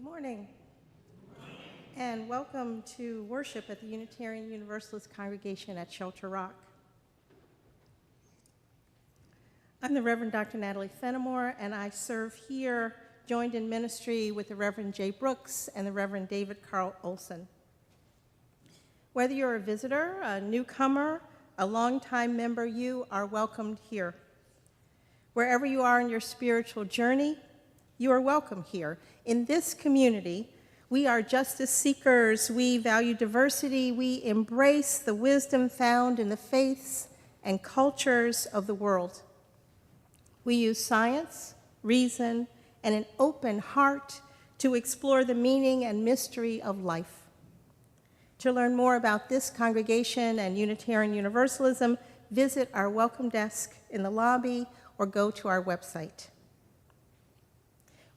Good morning, and welcome to worship at the Unitarian Universalist congregation at Shelter Rock. I'm the Reverend Dr. Natalie Fenimore, and I serve here, joined in ministry with the Reverend Jay Brooks and the Reverend David Carl Olson. Whether you're a visitor, a newcomer, a longtime member, you are welcomed here. Wherever you are in your spiritual journey, you are welcome here. In this community, we are justice seekers, we value diversity, we embrace the wisdom found in the faiths and cultures of the world. We use science, reason, and an open heart to explore the meaning and mystery of life. To learn more about this congregation and Unitarian Universalism, visit our welcome desk in the lobby or go to our website.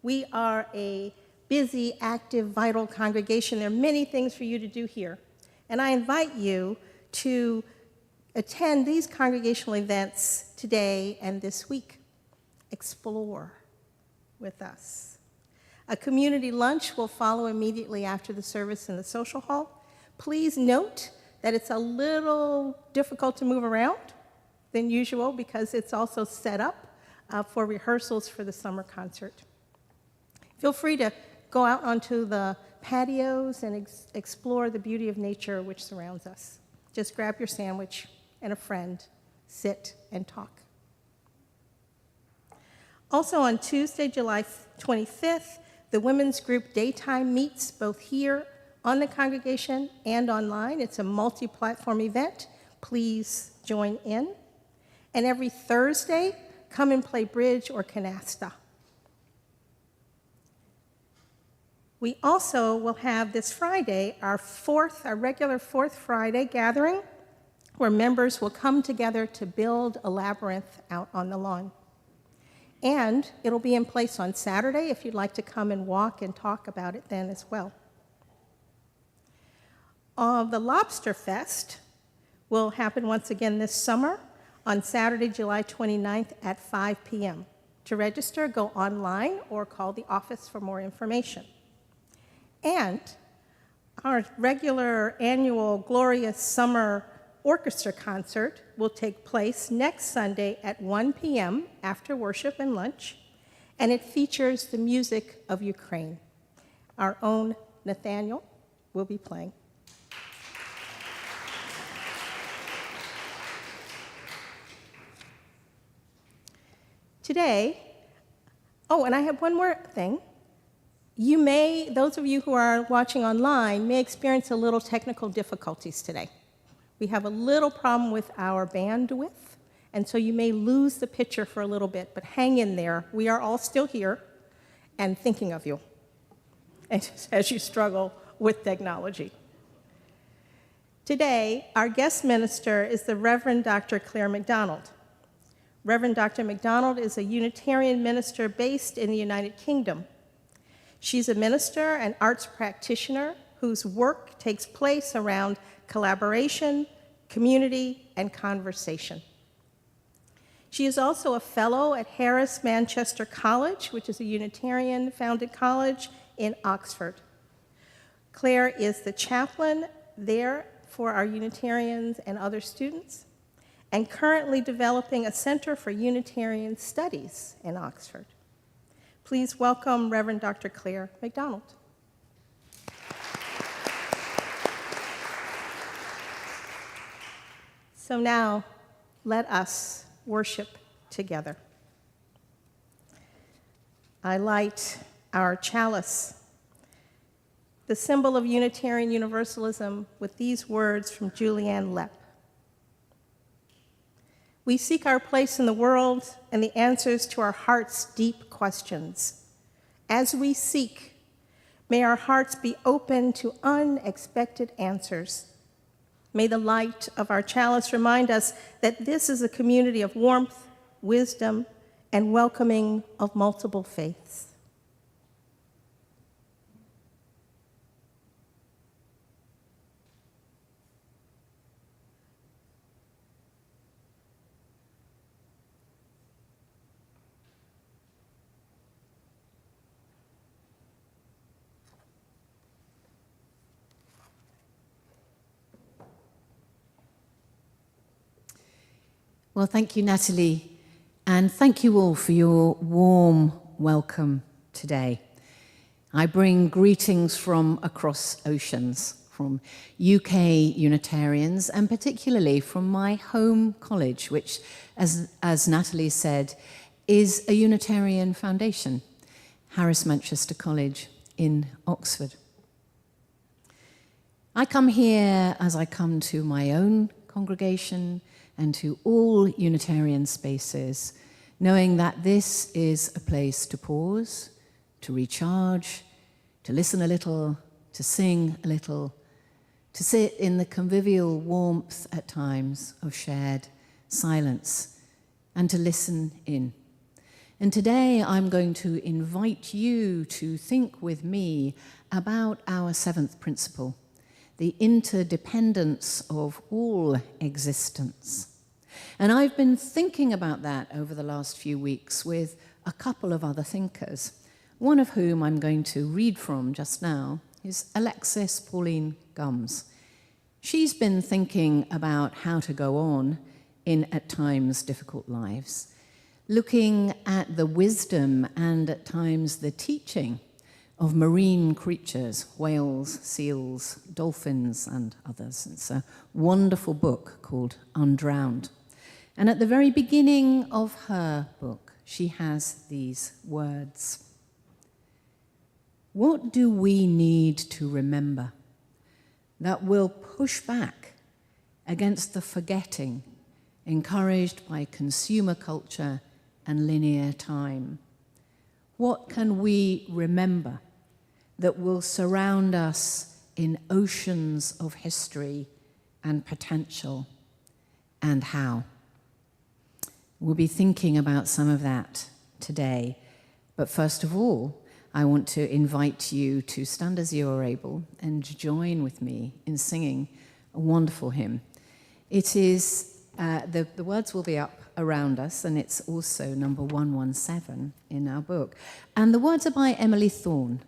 We are a busy, active, vital congregation. There are many things for you to do here. And I invite you to attend these congregational events today and this week. Explore with us. A community lunch will follow immediately after the service in the social hall. Please note that it's a little difficult to move around than usual because it's also set up for rehearsals for the summer concert. Feel free to go out onto the patios and explore the beauty of nature which surrounds us. Just grab your sandwich and a friend, sit and talk. Also on Tuesday, July 25th, the women's group Daytime meets both here on the congregation and online. It's a multi-platform event. Please join in. And every Thursday, come and play bridge or canasta. We also will have this Friday our regular fourth Friday gathering where members will come together to build a labyrinth out on the lawn. And it'll be in place on Saturday if you'd like to come and walk and talk about it then as well. The Lobster Fest will happen once again this summer on Saturday, July 29th at 5 p.m. To register, go online or call the office for more information. And our regular annual Glorious Summer Orchestra concert will take place next Sunday at 1 p.m. after worship and lunch, and it features the music of Ukraine. Our own Nathaniel will be playing. Today, and I have one more thing. Those of you who are watching online may experience a little technical difficulties today. We have a little problem with our bandwidth, and so you may lose the picture for a little bit, but hang in there. We are all still here and thinking of you as you struggle with technology. Today, our guest minister is the Reverend Dr. Claire MacDonald. Reverend Dr. MacDonald is a Unitarian minister based in the United Kingdom. She's a minister and arts practitioner whose work takes place around collaboration, community, and conversation. She is also a fellow at Harris Manchester College, which is a Unitarian-founded college in Oxford. Claire is the chaplain there for our Unitarians and other students, and currently developing a Center for Unitarian Studies in Oxford. Please welcome Reverend Dr. Claire MacDonald. So now, let us worship together. I light our chalice, the symbol of Unitarian Universalism, with these words from Julianne Lepp. We seek our place in the world and the answers to our heart's deep questions. As we seek, may our hearts be open to unexpected answers. May the light of our chalice remind us that this is a community of warmth, wisdom, and welcoming of multiple faiths. Well, thank you, Natalie, and thank you all for your warm welcome today. I bring greetings from across oceans, from UK Unitarians, and particularly from my home college, which, as Natalie said, is a Unitarian foundation, Harris Manchester College in Oxford. I come here as I come to my own congregation and to all Unitarian spaces, knowing that this is a place to pause, to recharge, to listen a little, to sing a little, to sit in the convivial warmth at times of shared silence, and to listen in. And today I'm going to invite you to think with me about our seventh principle, the interdependence of all existence. And I've been thinking about that over the last few weeks with a couple of other thinkers, one of whom I'm going to read from just now is Alexis Pauline Gumbs. She's been thinking about how to go on in, at times, difficult lives, looking at the wisdom and, at times, the teaching of marine creatures, whales, seals, dolphins, and others. It's a wonderful book called Undrowned. And at the very beginning of her book, she has these words. What do we need to remember that will push back against the forgetting encouraged by consumer culture and linear time? What can we remember that will surround us in oceans of history and potential, and how? We'll be thinking about some of that today. But first of all, I want to invite you to stand as you are able and join with me in singing a wonderful hymn. It is, the words will be up around us, and it's also number 117 in our book. And the words are by Emily Thorne,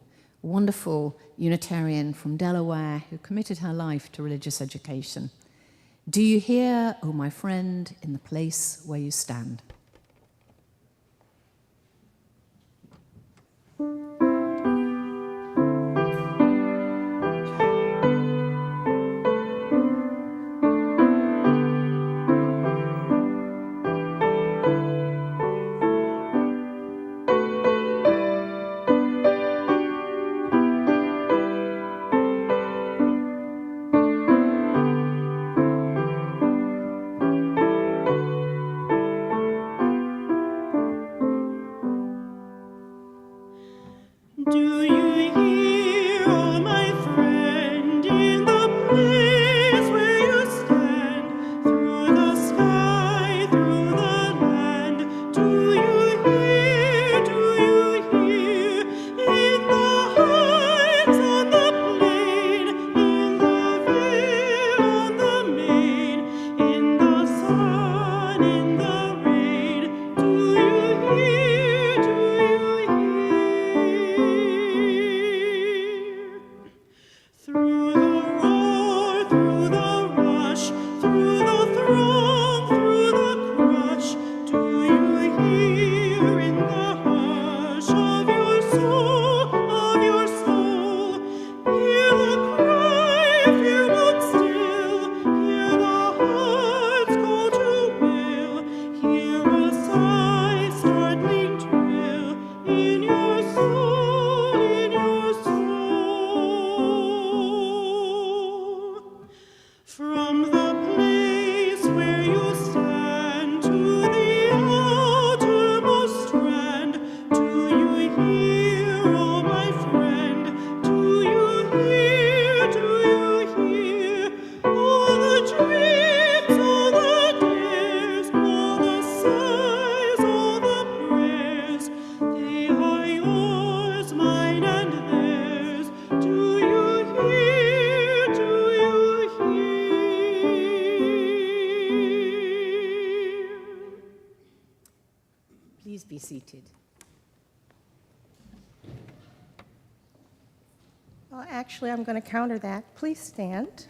a wonderful Unitarian from Delaware who committed her life to religious education. Do you hear, oh my friend, in the place where you stand? Please be seated. Well, actually, I'm going to counter that. Please stand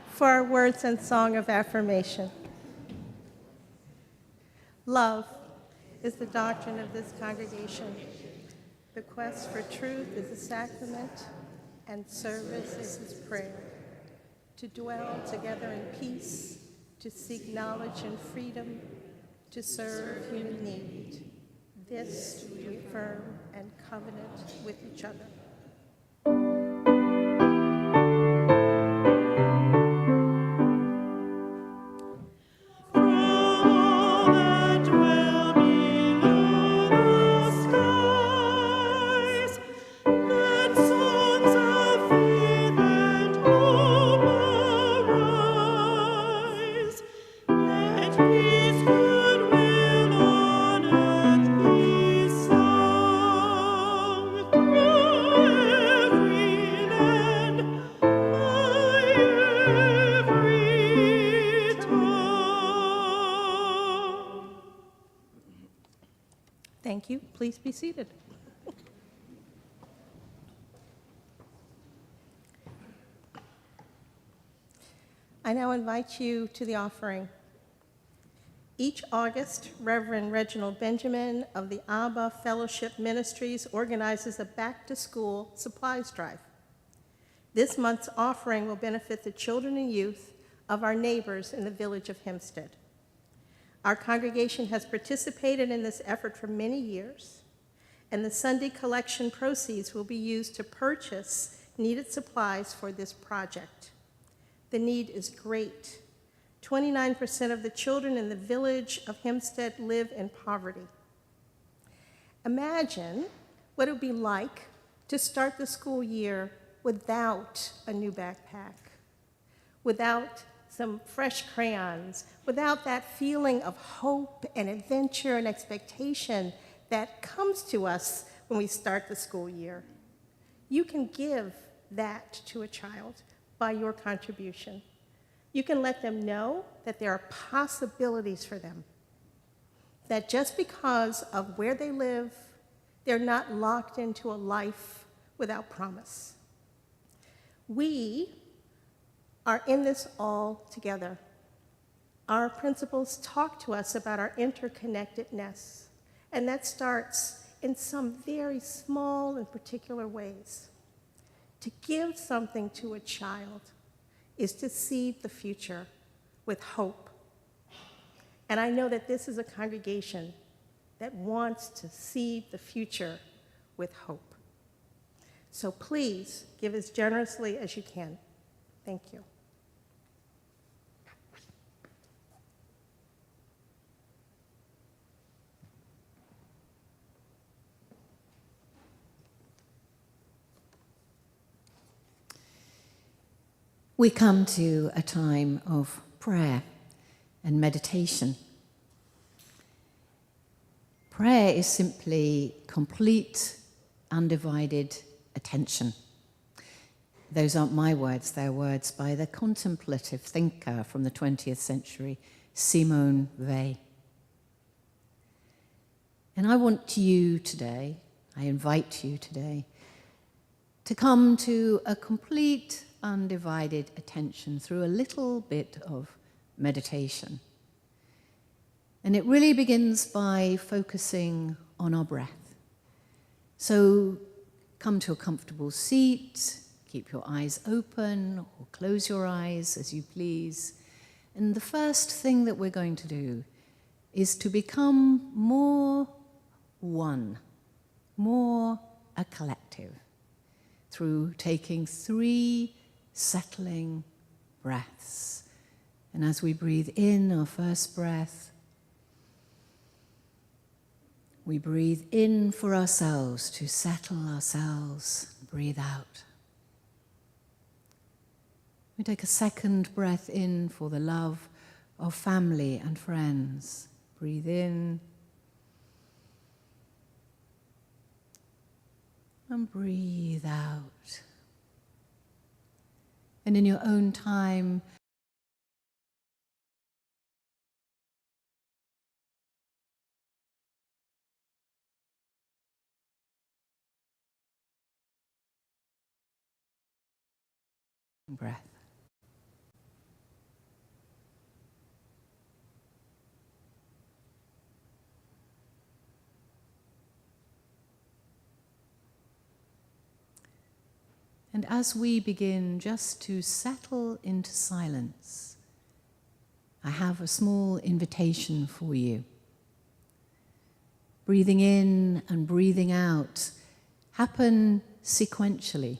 for our words and song of affirmation. Love is the doctrine of this congregation. The quest for truth is a sacrament, and service is his prayer. To dwell together in peace, to seek knowledge and freedom, to serve human need. This we affirm and covenant with each other. Thank you. Please be seated. I now invite you to the offering. Each August, Reverend Reginald Benjamin of the Abba Fellowship Ministries organizes a back-to-school supplies drive. This month's offering will benefit the children and youth of our neighbors in the village of Hempstead. Our congregation has participated in this effort for many years, and the Sunday collection proceeds will be used to purchase needed supplies for this project. The need is great. 29% of the children in the village of Hempstead live in poverty. Imagine what it would be like to start the school year without a new backpack, without some fresh crayons, without that feeling of hope and adventure and expectation that comes to us when we start the school year. You can give that to a child by your contribution. You can let them know that there are possibilities for them, that just because of where they live, they're not locked into a life without promise. We are in this all together. Our principles talk to us about our interconnectedness, and that starts in some very small and particular ways. To give something to a child is to seed the future with hope. And I know that this is a congregation that wants to seed the future with hope. So please give as generously as you can. Thank you. We come to a time of prayer and meditation. Prayer is simply complete, undivided attention. Those aren't my words, they're words by the contemplative thinker from the 20th century, Simone Weil. And I invite you today, to come to a complete, undivided attention through a little bit of meditation. And it really begins by focusing on our breath. So come to a comfortable seat, keep your eyes open or close your eyes as you please. And the first thing that we're going to do is to become more one, more a collective, through taking 3 settling breaths. And as we breathe in our first breath, we breathe in for ourselves to settle ourselves, breathe out. We take a second breath in for the love of family and friends. Breathe in and breathe out. And in your own time, breath. And as we begin just to settle into silence, I have a small invitation for you. Breathing in and breathing out happen sequentially.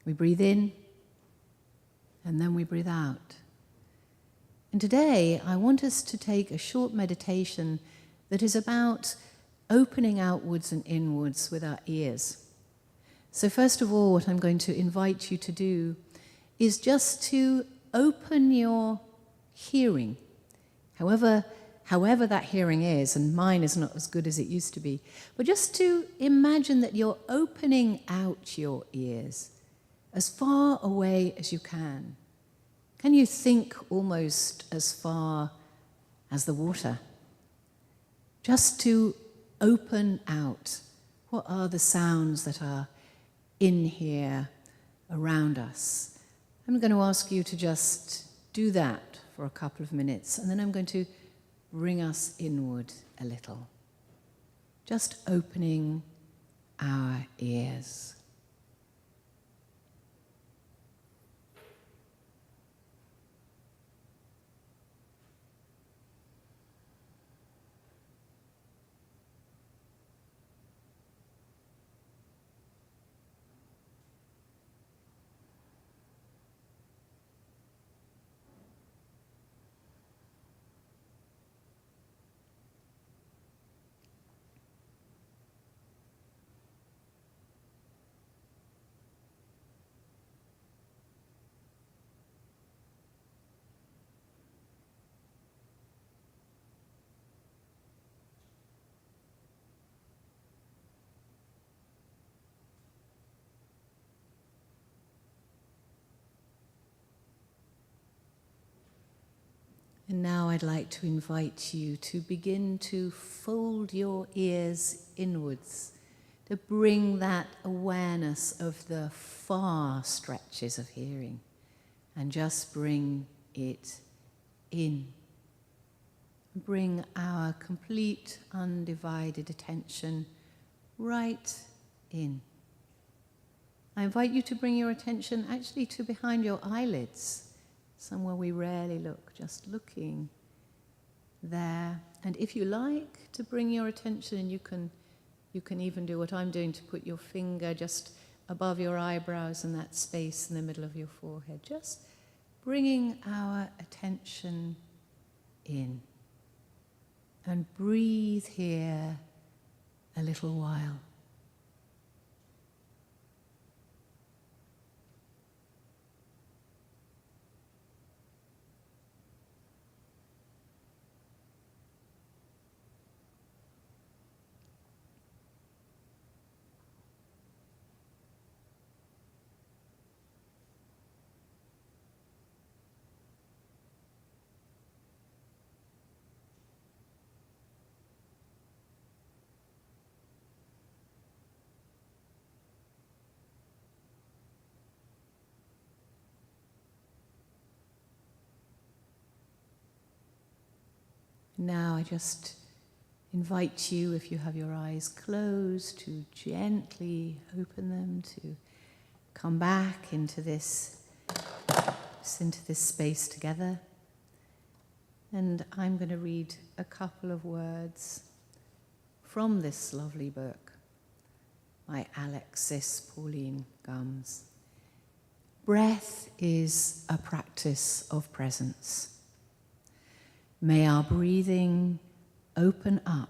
We breathe in, and then we breathe out. And today, I want us to take a short meditation that is about opening outwards and inwards with our ears. So first of all, what I'm going to invite you to do is just to open your hearing, however that hearing is, and mine is not as good as it used to be, but just to imagine that you're opening out your ears as far away as you can. Can you think almost as far as the water? Just to open out. What are the sounds that are in here around us? I'm going to ask you to just do that for a couple of minutes, and then I'm going to bring us inward a little. Just opening our ears. And now I'd like to invite you to begin to fold your ears inwards, to bring that awareness of the far stretches of hearing, and just bring it in. Bring our complete, undivided attention right in. I invite you to bring your attention actually to behind your eyelids, somewhere we rarely look, just looking there. And if you like to bring your attention, and you can even do what I'm doing, to put your finger just above your eyebrows and that space in the middle of your forehead, just bringing our attention in. And breathe here a little while. Now I just invite you, if you have your eyes closed, to gently open them, to come back into this space together. And I'm going to read a couple of words from this lovely book by Alexis Pauline Gumbs. Breath is a practice of presence. May our breathing open up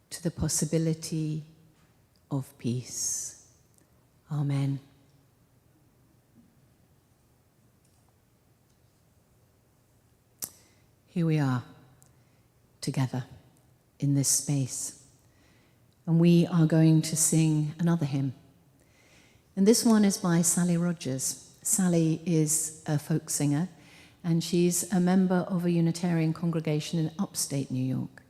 to the possibility of peace. Amen. Here we are, together in this space. And we are going to sing another hymn. And this one is by Sally Rogers. Sally is a folk singer, and she's a member of a Unitarian congregation in upstate New York.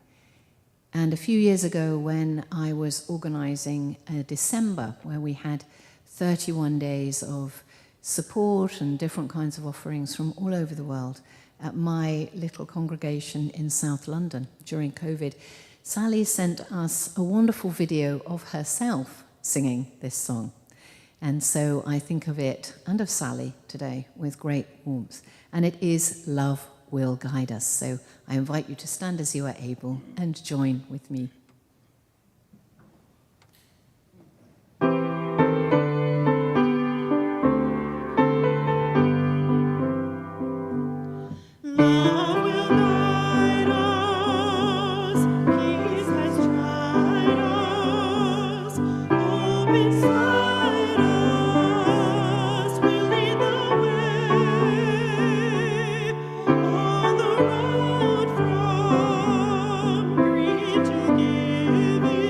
And a few years ago, when I was organizing a December where we had 31 days of support and different kinds of offerings from all over the world at my little congregation in South London during COVID, Sally sent us a wonderful video of herself singing this song. And so I think of it and of Sally today with great warmth. And it is Love Will Guide Us. So I invite you to stand as you are able and join with me. Love will guide us, peace has tried us, hope inside us will lead the way on the road from greed to giving.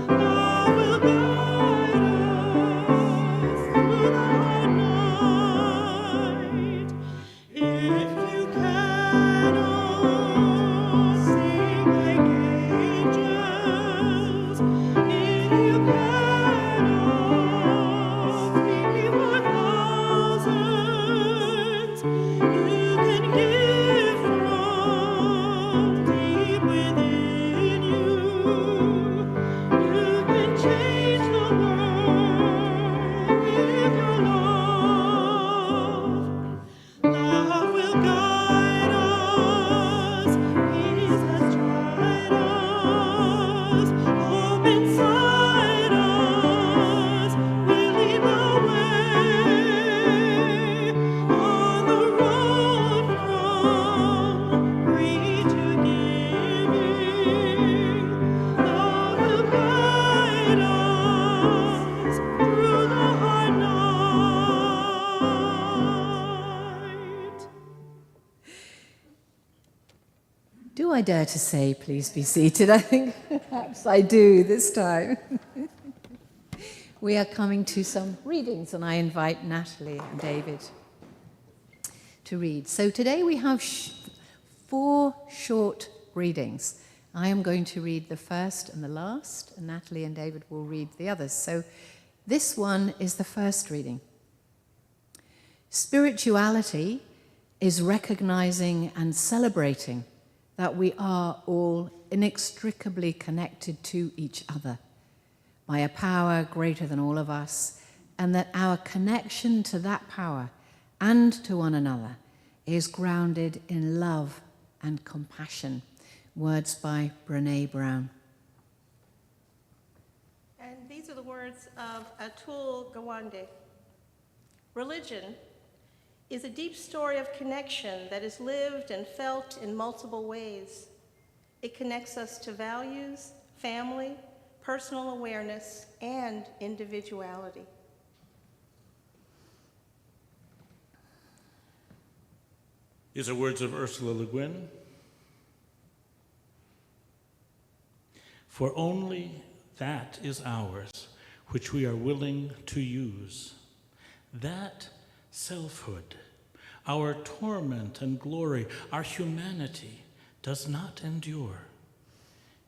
Love will guide us through the night. If you cannot sing like angels, if you cannot speak for thousands, you can give from deep within you. You can change the world with your love. Love will guide us, peace has tried us, hope inside us will lead the way on the road from greed to giving. Love will guide us through the hard night. Do I dare to say, please be seated? I think perhaps I do this time. We are coming to some readings, and I invite Natalie and David to read. So today we have 4 short readings. I am going to read the first and the last, and Natalie and David will read the others. So this one is the first reading. Spirituality is recognizing and celebrating that we are all inextricably connected to each other by a power greater than all of us, and that our connection to that power and to one another is grounded in love and compassion. Words by Brené Brown. And these are the words of Atul Gawande. Religion is a deep story of connection that is lived and felt in multiple ways. It connects us to values, family, personal awareness, and individuality. These are words of Ursula Le Guin. For only that is ours which we are willing to use. That selfhood, our torment and glory, our humanity, does not endure.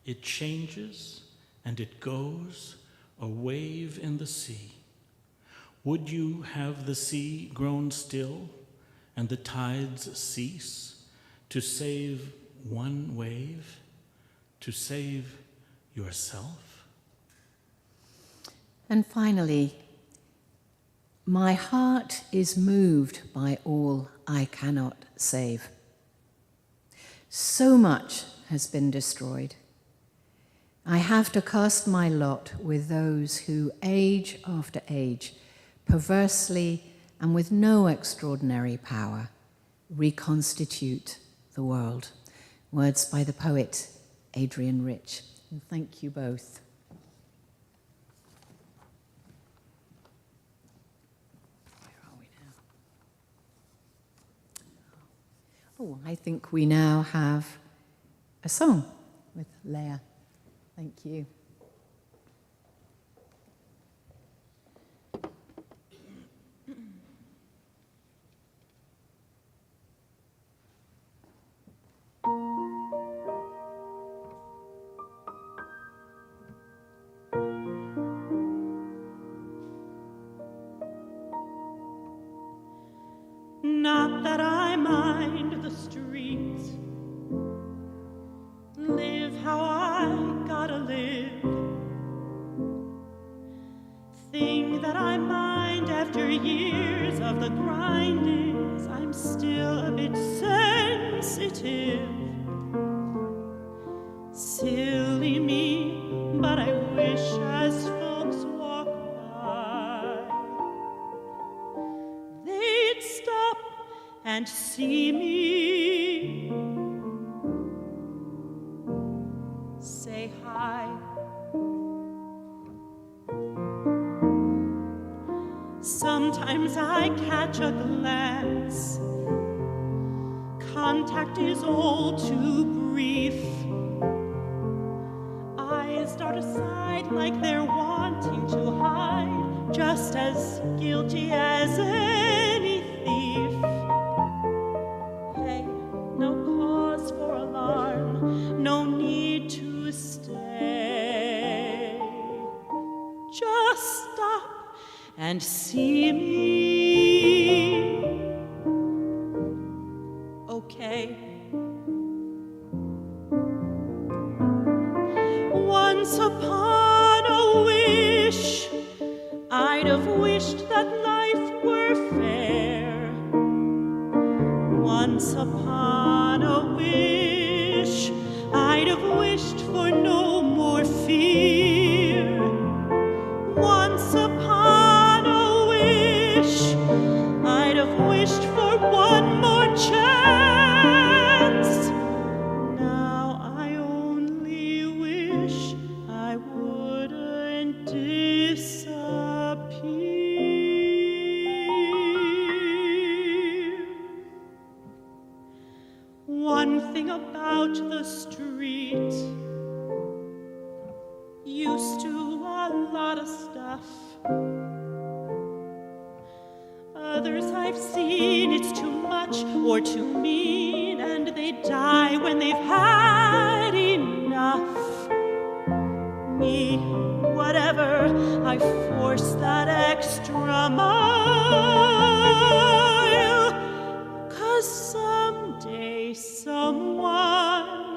It changes and it goes, a wave in the sea. Would you have the sea grown still and the tides cease to save one wave, to save yourself? And finally, my heart is moved by all I cannot save. So much has been destroyed. I have to cast my lot with those who, age after age, perversely and with no extraordinary power, reconstitute the world. Words by the poet Adrian Rich. And thank you both. Oh, I think we now have a song with Leah. Thank you. Not that I mind the streets, live how I gotta live. Things that I mind after years of the grind is I'm still a bit sensitive. Silly me, but I wish as folks walk by, they'd stop and see me, say hi. Sometimes I catch a glance. Contact is all too brief. Eyes dart aside like they're wanting to hide, just as guilty as any thief. Hey, no cause for alarm, no need to stay. Just stop and see me. Okay. Once upon a wish, I'd have wished that life were fair. Once upon a wish, I'd have wished for no more fear. Once upon a wish, I'd have wished for one more chance. Now I only wish I wouldn't disappear. One thing about the street, used to a lot of stuff. Others I've seen, it's too much or too mean, and they die when they've had enough. Me, whatever, I force that extra mile, 'cause someday someone,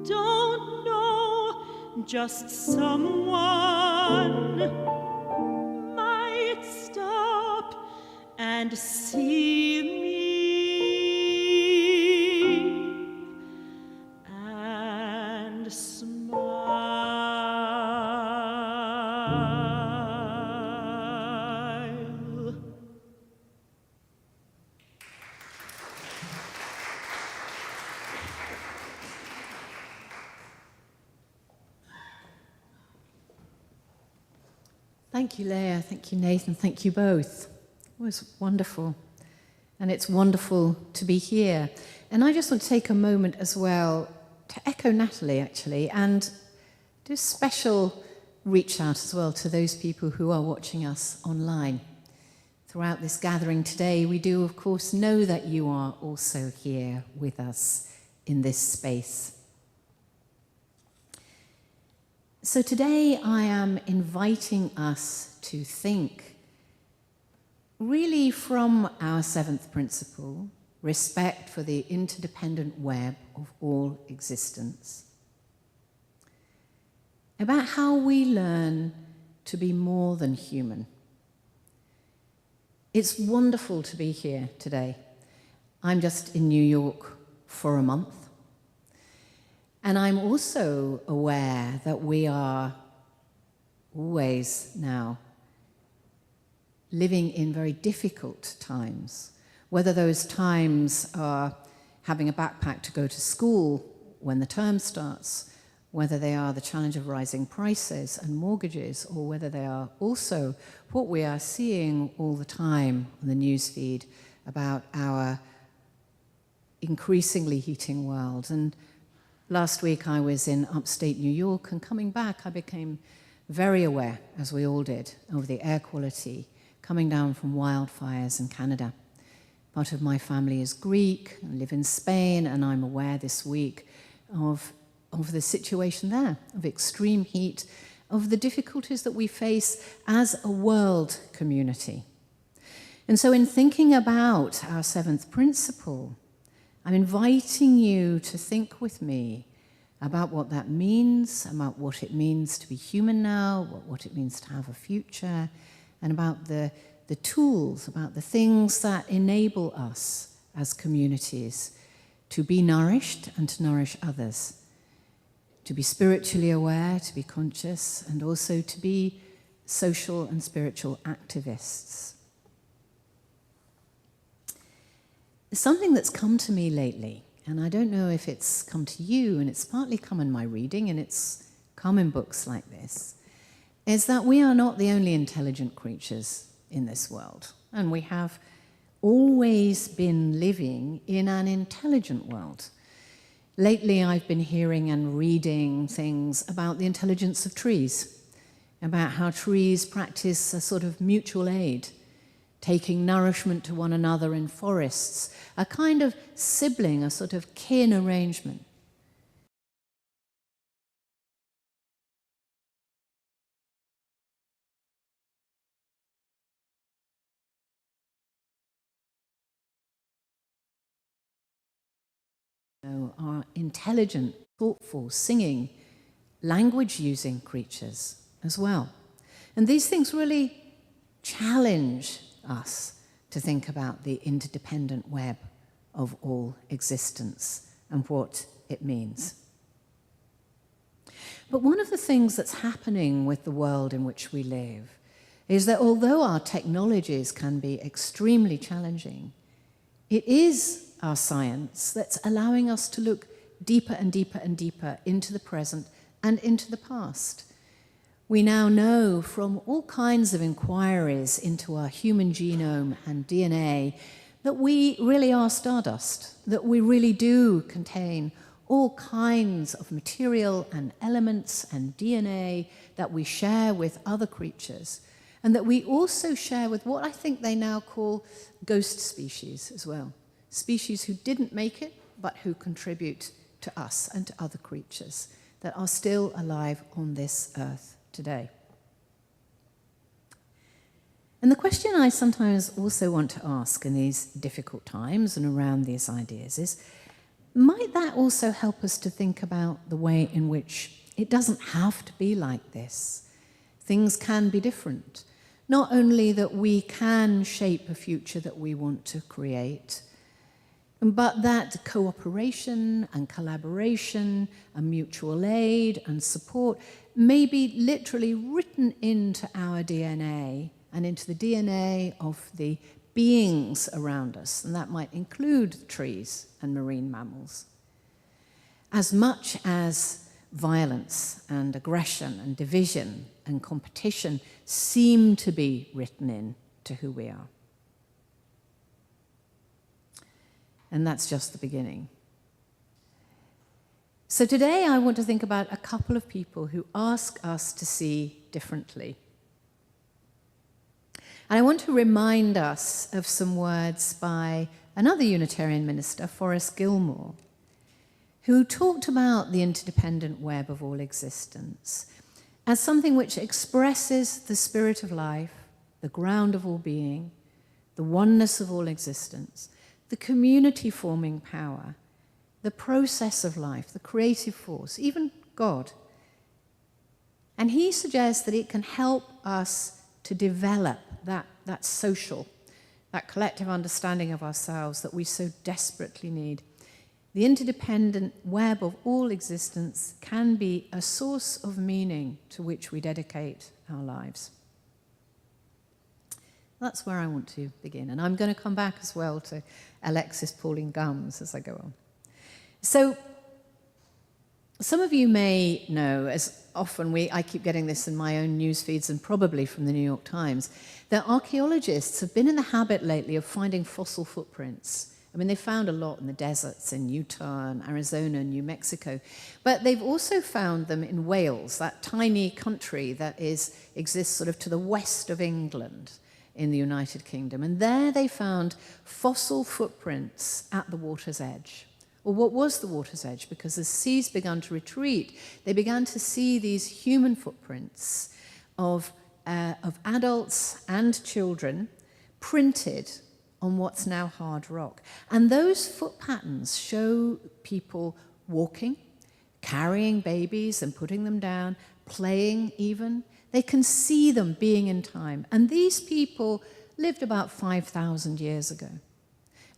don't know, just someone might stop and see me and smile. Thank you, Leah. Thank you, Nathan. Thank you both. It was wonderful. And it's wonderful to be here. And I just want to take a moment as well to echo Natalie, actually, and do a special reach out as well to those people who are watching us online. Throughout this gathering today, we do, of course, know that you are also here with us in this space. So today I am inviting us to think really from our seventh principle, respect for the interdependent web of all existence, about how we learn to be more than human. It's wonderful to be here today. I'm just in New York for a month. And I'm also aware that we are always now living in very difficult times, whether those times are having a backpack to go to school when the term starts, whether they are the challenge of rising prices and mortgages, or whether they are also what we are seeing all the time on the news feed about our increasingly heating world. And last week I was in upstate New York, and coming back I became very aware, as we all did, of the air quality coming down from wildfires in Canada. Part of my family is Greek, I live in Spain, and I'm aware this week of the situation there, of extreme heat, of the difficulties that we face as a world community. And so in thinking about our seventh principle, I'm inviting you to think with me about what that means, about what it means to be human now, what it means to have a future, and about the tools, about the things that enable us as communities to be nourished and to nourish others, to be spiritually aware, to be conscious, and also to be social and spiritual activists. Something that's come to me lately, and I don't know if it's come to you, and it's partly come in my reading, and it's come in books like this, is that we are not the only intelligent creatures in this world, and we have always been living in an intelligent world. Lately, I've been hearing and reading things about the intelligence of trees, about how trees practice a sort of mutual aid, taking nourishment to one another in forests, a kind of sibling, a sort of kin arrangement. Are intelligent, thoughtful, singing, language-using creatures as well. And these things really challenge us to think about the interdependent web of all existence and what it means. But one of the things that's happening with the world in which we live is that although our technologies can be extremely challenging, it is our science that's allowing us to look deeper and deeper and deeper into the present and into the past. We now know from all kinds of inquiries into our human genome and DNA that we really are stardust, that we really do contain all kinds of material and elements and DNA that we share with other creatures, and that we also share with what I think they now call ghost species as well. Species who didn't make it, but who contribute to us and to other creatures that are still alive on this earth today. And the question I sometimes also want to ask in these difficult times and around these ideas is, might that also help us to think about the way in which it doesn't have to be like this? Things can be different. Not only that we can shape a future that we want to create, but that cooperation and collaboration and mutual aid and support may be literally written into our DNA and into the DNA of the beings around us, and that might include trees and marine mammals. As much as violence and aggression and division and competition seem to be written into who we are. And that's just the beginning. So today I want to think about a couple of people who ask us to see differently. And I want to remind us of some words by another Unitarian minister, Forrest Gilmore, who talked about the interdependent web of all existence as something which expresses the spirit of life, the ground of all being, the oneness of all existence, the community-forming power, the process of life, the creative force, even God. And he suggests that it can help us to develop that social, that collective understanding of ourselves that we so desperately need. The interdependent web of all existence can be a source of meaning to which we dedicate our lives. That's where I want to begin. And I'm going to come back as well to Alexis pulling gums as I go on. So some of you may know, as often I keep getting this in my own news feeds and probably from the New York Times, that archaeologists have been in the habit lately of finding fossil footprints. I mean, they found a lot in the deserts in Utah and Arizona and New Mexico, but they've also found them in Wales, that tiny country that exists sort of to the west of England in the United Kingdom. And there they found fossil footprints at the water's edge. Or what was the water's edge? Because as seas began to retreat, they began to see these human footprints of adults and children printed on what's now hard rock. And those foot patterns show people walking, carrying babies and putting them down, playing even. They can see them being in time. And these people lived about 5,000 years ago.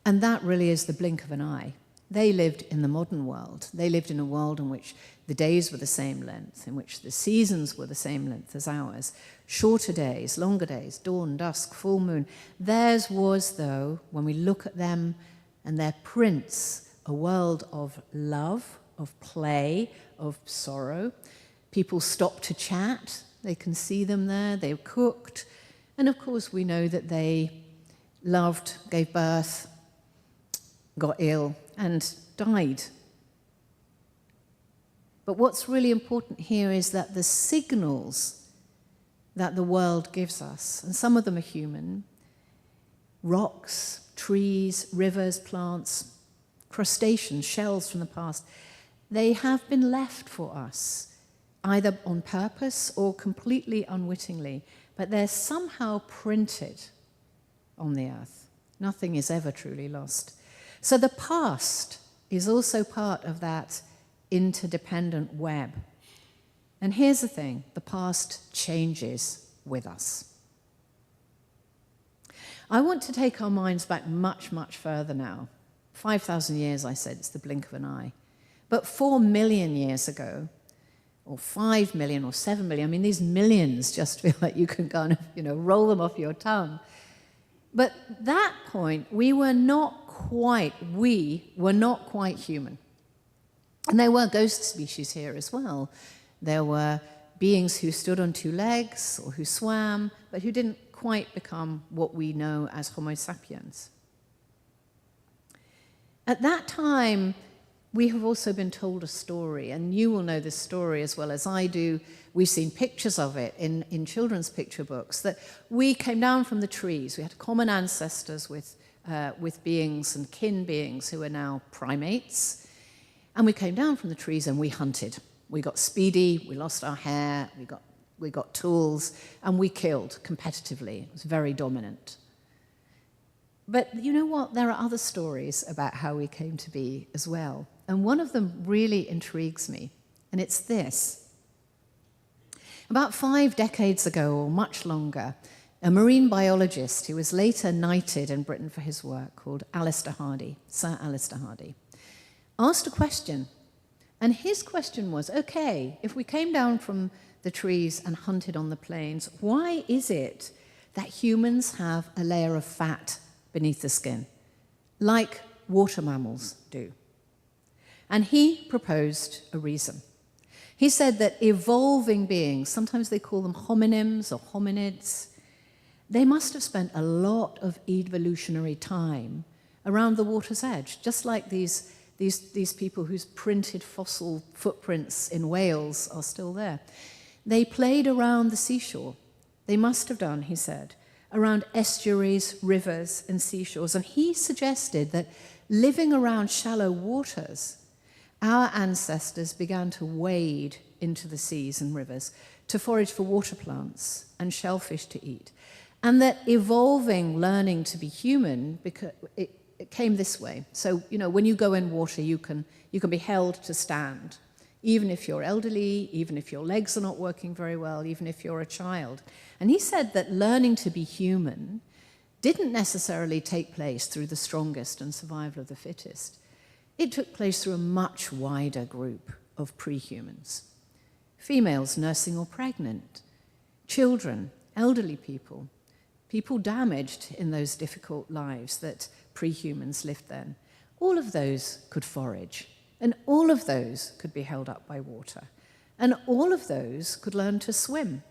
And that really is the blink of an eye. They lived in the modern world. They lived in a world in which the days were the same length, in which the seasons were the same length as ours. Shorter days, longer days, dawn, dusk, full moon. Theirs was, though, when we look at them and their prints, a world of love, of play, of sorrow. People stopped to chat. They can see them there. They cooked. And of course, we know that they loved, gave birth, got ill, and died. But what's really important here is that the signals that the world gives us, and some of them are human, rocks, trees, rivers, plants, crustaceans, shells from the past, they have been left for us, either on purpose or completely unwittingly, but they're somehow printed on the earth. Nothing is ever truly lost. So the past is also part of that interdependent web. And here's the thing, the past changes with us. I want to take our minds back much, much further now. 5,000 years, I said, it's the blink of an eye. But 4 million years ago, or 5 million or 7 million, I mean, these millions just feel like you can kind of, roll them off your tongue. But at that point, we were not quite human. And there were ghost species here as well. There were beings who stood on two legs or who swam, but who didn't quite become what we know as Homo sapiens. At that time, we have also been told a story, and you will know this story as well as I do. We've seen pictures of it in children's picture books, that we came down from the trees. We had common ancestors with beings and kin beings who are now primates. And we came down from the trees and we hunted. We got speedy, we lost our hair, we got tools, and we killed competitively. It was very dominant. But you know what? There are other stories about how we came to be as well. And one of them really intrigues me, and it's this. About 5 decades ago, or much longer, a marine biologist who was later knighted in Britain for his work, called Alister Hardy, Sir Alister Hardy, asked a question. And his question was, okay, if we came down from the trees and hunted on the plains, why is it that humans have a layer of fat beneath the skin, like water mammals do? And he proposed a reason. He said that evolving beings, sometimes they call them homonyms or hominids, they must have spent a lot of evolutionary time around the water's edge, just like these people whose printed fossil footprints in Wales are still there. They played around the seashore. They must have done, he said, around estuaries, rivers, and seashores. And he suggested that living around shallow waters, our ancestors began to wade into the seas and rivers to forage for water plants and shellfish to eat. And that evolving, learning to be human, because it came this way. So, when you go in water, you can be held to stand, even if you're elderly, even if your legs are not working very well, even if you're a child. And he said that learning to be human didn't necessarily take place through the strongest and survival of the fittest. It took place through a much wider group of pre-humans. Females nursing or pregnant, children, elderly people, people damaged in those difficult lives that pre-humans lived then. All of those could forage, and all of those could be held up by water, and all of those could learn to swim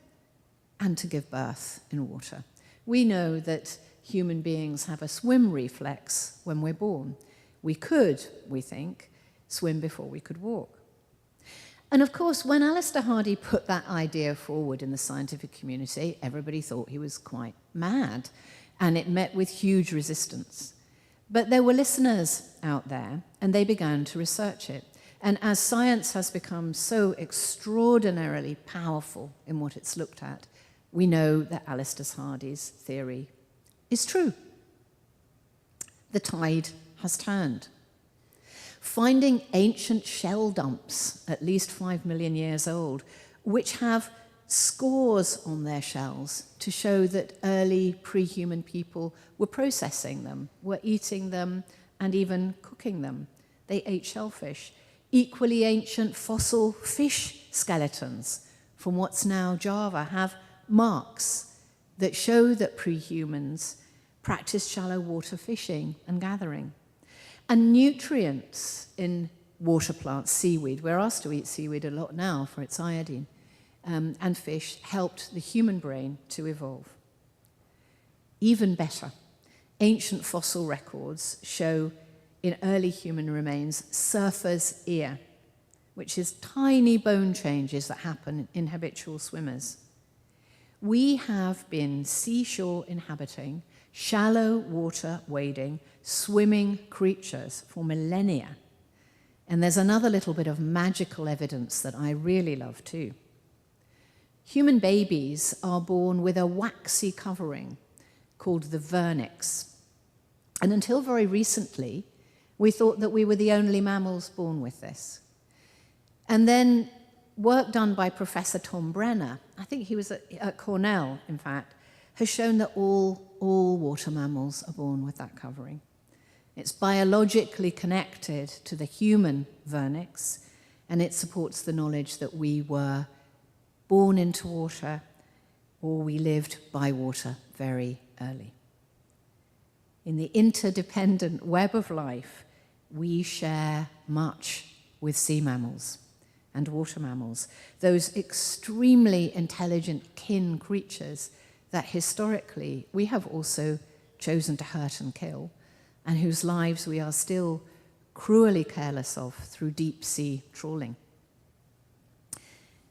and to give birth in water. We know that human beings have a swim reflex when we're born. We could, we think, swim before we could walk. And of course, when Alister Hardy put that idea forward in the scientific community, everybody thought he was quite mad, and it met with huge resistance. But there were listeners out there, and they began to research it. And as science has become so extraordinarily powerful in what it's looked at, we know that Alister Hardy's theory is true. The tide has turned. finding ancient shell dumps, at least 5 million years old, which have scores on their shells to show that early pre-human people were processing them, were eating them, and even cooking them. They ate shellfish. Equally ancient fossil fish skeletons from what's now Java have marks that show that pre-humans practiced shallow water fishing and gathering. And nutrients in water plants, seaweed, we're asked to eat seaweed a lot now for its iodine, and fish helped the human brain to evolve. Even better, ancient fossil records show in early human remains surfer's ear, which is tiny bone changes that happen in habitual swimmers. We have been seashore inhabiting, shallow water wading, swimming creatures for millennia. And there's another little bit of magical evidence that I really love too. Human babies are born with a waxy covering called the vernix. And until very recently, we thought that we were the only mammals born with this. And then work done by Professor Tom Brenner, I think he was at Cornell, in fact, has shown that all water mammals are born with that covering. It's biologically connected to the human vernix, and it supports the knowledge that we were born into water or we lived by water very early. In the interdependent web of life, we share much with sea mammals and water mammals, those extremely intelligent kin creatures that historically we have also chosen to hurt and kill, and whose lives we are still cruelly careless of through deep sea trawling.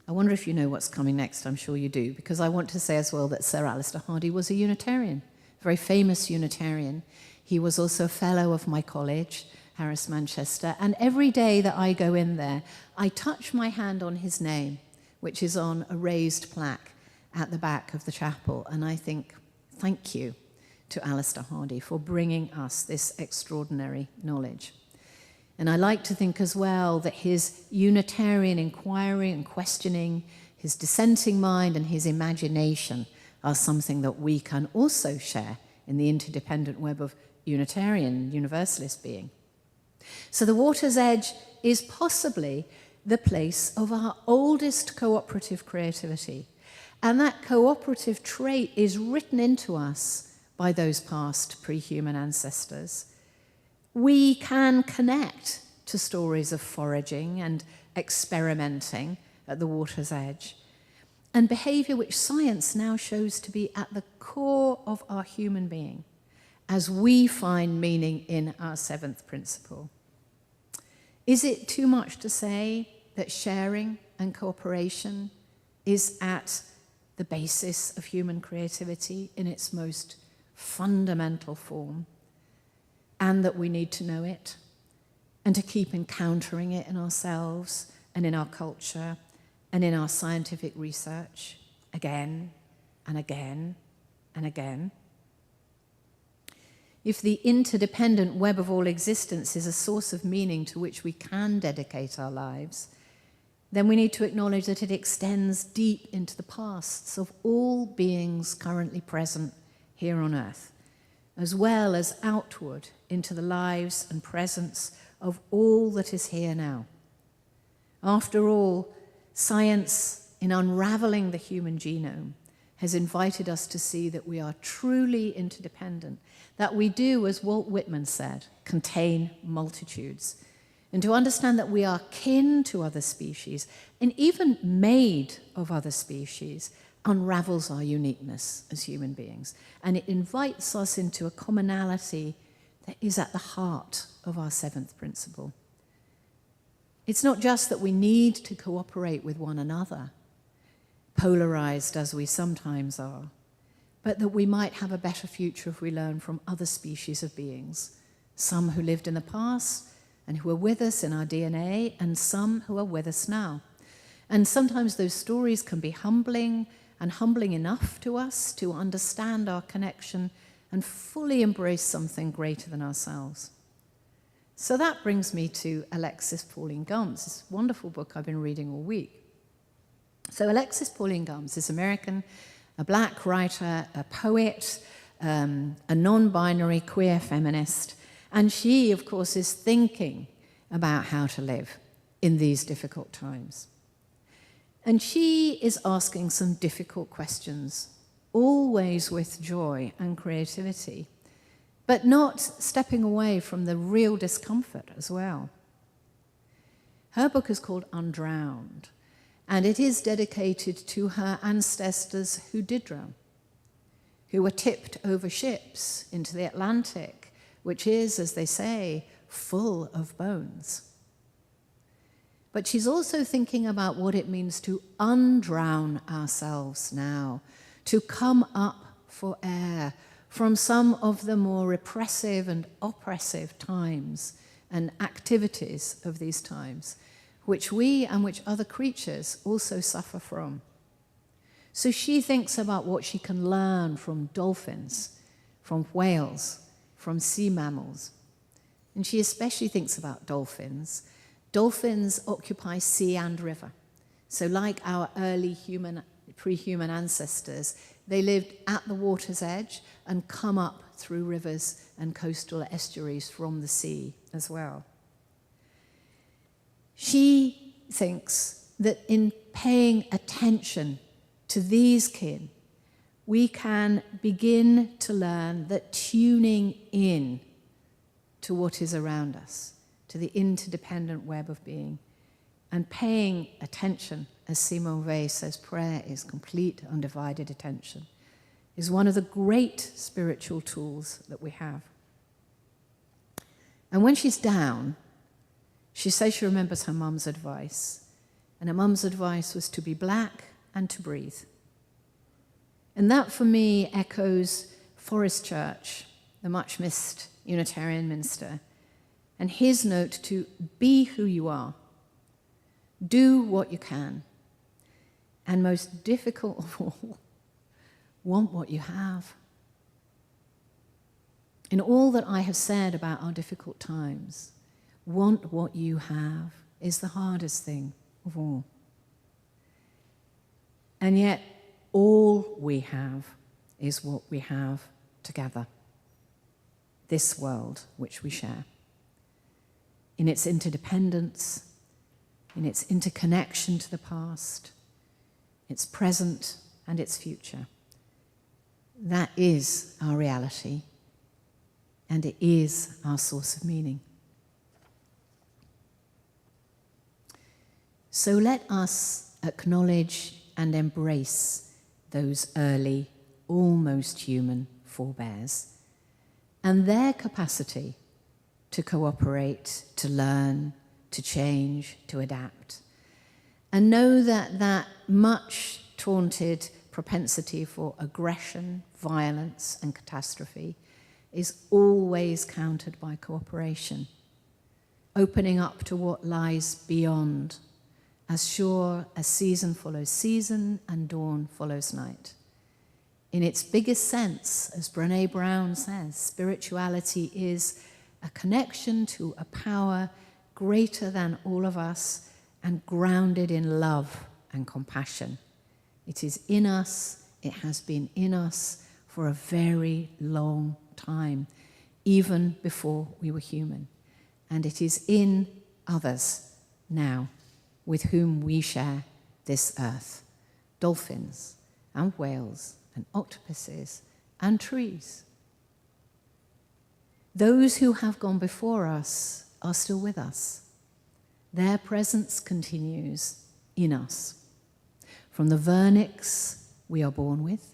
I wonder if you know what's coming next. I'm sure you do, because I want to say as well that Sir Alister Hardy was a Unitarian, a very famous Unitarian. He was also a fellow of my college, Harris Manchester, and every day that I go in there, I touch my hand on his name, which is on a raised plaque at the back of the chapel, and I think, thank you to Alister Hardy for bringing us this extraordinary knowledge. And I like to think as well that his Unitarian inquiry and questioning, his dissenting mind and his imagination are something that we can also share in the interdependent web of Unitarian, Universalist being. So the water's edge is possibly the place of our oldest cooperative creativity. And that cooperative trait is written into us by those past pre-human ancestors. We can connect to stories of foraging and experimenting at the water's edge, and behavior which science now shows to be at the core of our human being as we find meaning in our seventh principle. Is it too much to say that sharing and cooperation is at the basis of human creativity in its most fundamental form, and that we need to know it and to keep encountering it in ourselves and in our culture and in our scientific research again and again and again? If the interdependent web of all existence is a source of meaning to which we can dedicate our lives, then we need to acknowledge that it extends deep into the pasts of all beings currently present here on Earth, as well as outward into the lives and presence of all that is here now. After all, science, in unraveling the human genome, has invited us to see that we are truly interdependent, that we do, as Walt Whitman said, contain multitudes, and to understand that we are kin to other species and even made of other species unravels our uniqueness as human beings, and it invites us into a commonality that is at the heart of our seventh principle. It's not just that we need to cooperate with one another, polarized as we sometimes are, but that we might have a better future if we learn from other species of beings, some who lived in the past and who are with us in our DNA, and some who are with us now. And sometimes those stories can be humbling, and humbling enough to us to understand our connection and fully embrace something greater than ourselves. So that brings me to Alexis Pauline Gumbs, this wonderful book I've been reading all week. So Alexis Pauline Gumbs is American, a black writer, a poet, a non-binary queer feminist, and she, of course, is thinking about how to live in these difficult times. And she is asking some difficult questions, always with joy and creativity, but not stepping away from the real discomfort as well. Her book is called Undrowned, and it is dedicated to her ancestors who did drown, who were tipped over ships into the Atlantic, which is, as they say, full of bones. But she's also thinking about what it means to undrown ourselves now, to come up for air from some of the more repressive and oppressive times and activities of these times, which we and which other creatures also suffer from. So she thinks about what she can learn from dolphins, from whales, from sea mammals. And she especially thinks about dolphins. Dolphins occupy sea and river. So like our early pre-human ancestors, they lived at the water's edge and come up through rivers and coastal estuaries from the sea as well. She thinks that in paying attention to these kin, we can begin to learn that tuning in to what is around us, to the interdependent web of being, and paying attention, as Simone Weil says, prayer is complete, undivided attention, is one of the great spiritual tools that we have. And when she's down, she says she remembers her mum's advice, and her mum's advice was to be black and to breathe. And that, for me, echoes Forrest Church, the much-missed Unitarian minister, and his note to be who you are, do what you can, and most difficult of all, want what you have. In all that I have said about our difficult times, want what you have is the hardest thing of all. And yet, all we have is what we have together. This world which we share. In its interdependence, in its interconnection to the past, its present and its future. That is our reality, and it is our source of meaning. So let us acknowledge and embrace those early, almost human forebears and their capacity to cooperate, to learn, to change, to adapt. And know that that much taunted propensity for aggression, violence, and catastrophe is always countered by cooperation, opening up to what lies beyond, as sure as season follows season and dawn follows night. In its biggest sense, as Brené Brown says, spirituality is a connection to a power greater than all of us and grounded in love and compassion. It is in us, it has been in us for a very long time, even before we were human. And it is in others now with whom we share this earth. Dolphins and whales and octopuses and trees. Those who have gone before us are still with us. Their presence continues in us. From the vernix we are born with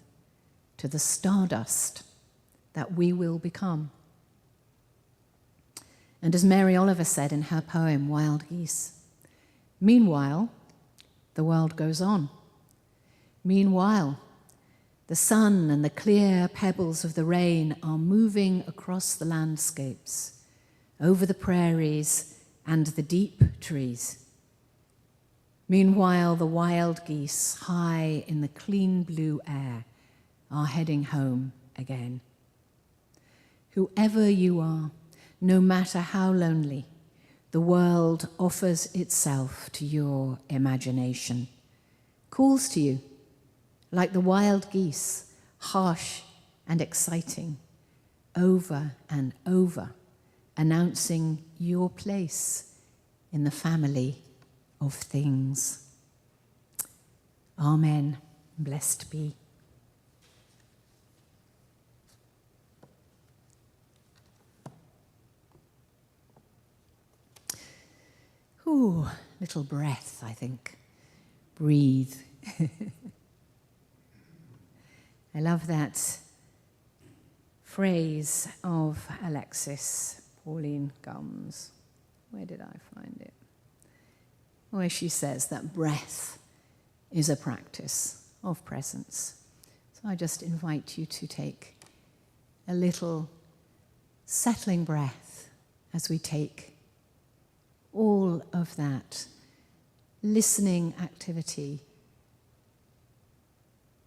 to the stardust that we will become. And as Mary Oliver said in her poem, Wild Geese, meanwhile, the world goes on. Meanwhile, the sun and the clear pebbles of the rain are moving across the landscapes, over the prairies and the deep trees. Meanwhile, the wild geese, high in the clean blue air, are heading home again. Whoever you are, no matter how lonely, the world offers itself to your imagination, calls to you like the wild geese, harsh and exciting, over and over, announcing your place in the family of things. Amen. Blessed be. Ooh, little breath, I think. Breathe. I love that phrase of Alexis Pauline Gumbs. Where did I find it? Where she says that breath is a practice of presence. So I just invite you to take a little settling breath as we take all of that listening activity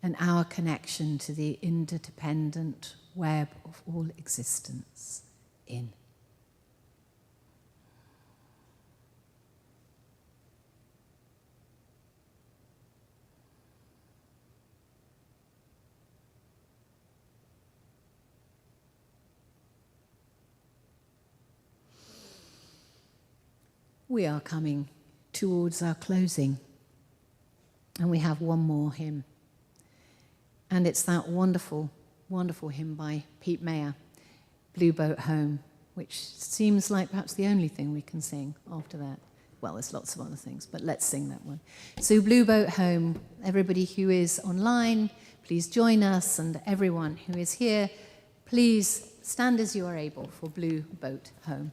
and our connection to the interdependent web of all existence in. We are coming towards our closing, and we have one more hymn. And it's that wonderful, wonderful hymn by Pete Mayer, Blue Boat Home, which seems like perhaps the only thing we can sing after that. Well, there's lots of other things, but let's sing that one. So Blue Boat Home, everybody who is online, please join us, and everyone who is here, please stand as you are able for Blue Boat Home.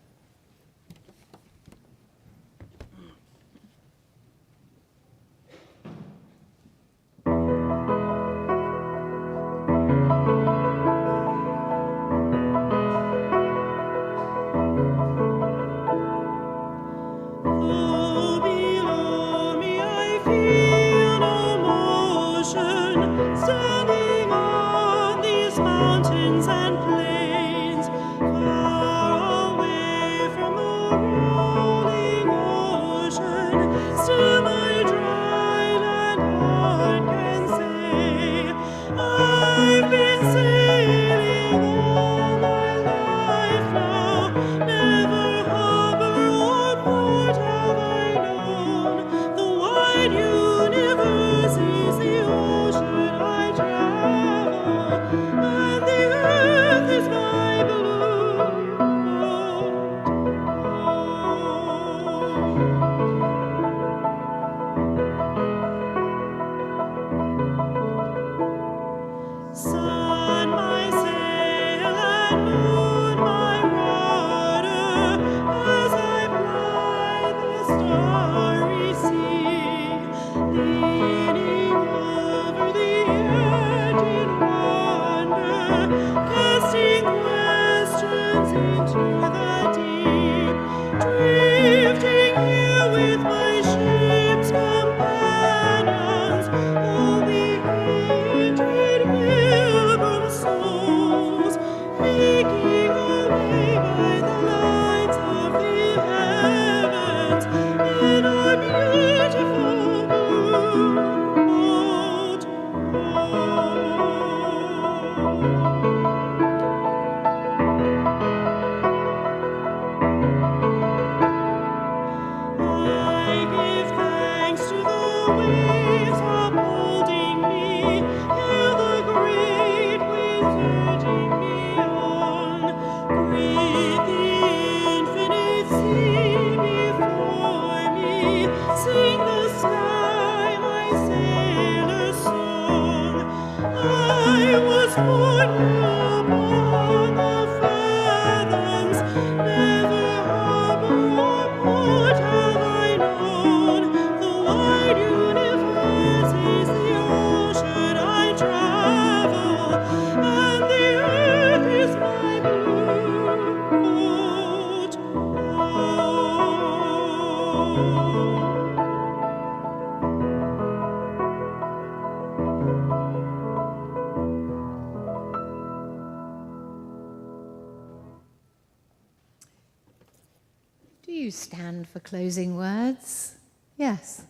stand for closing words? Yes.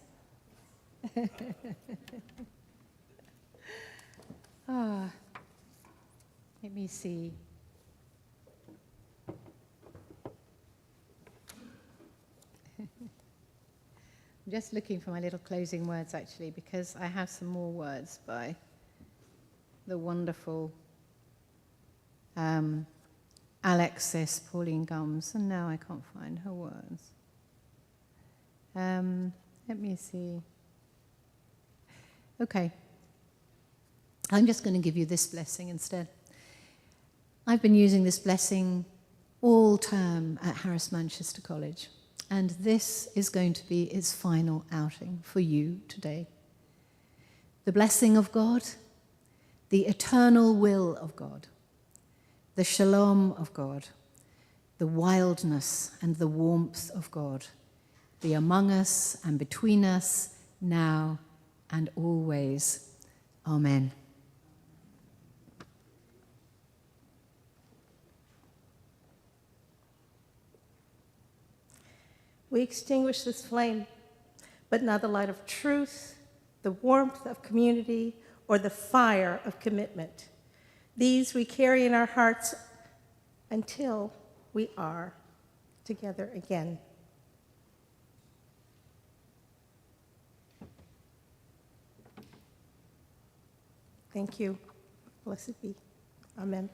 Let me see. I'm just looking for my little closing words, actually, because I have some more words by the wonderful Alexis Pauline Gums, and now I can't find her words. Let me see. Okay. I'm just going to give you this blessing instead. I've been using this blessing all term at Harris Manchester College, and this is going to be its final outing for you today. The blessing of God, the eternal will of God, the shalom of God, the wildness and the warmth of God, be among us and between us now and always. Amen. We extinguish this flame, but not the light of truth, the warmth of community, or the fire of commitment. These we carry in our hearts until we are together again. Thank you. Blessed be. Amen.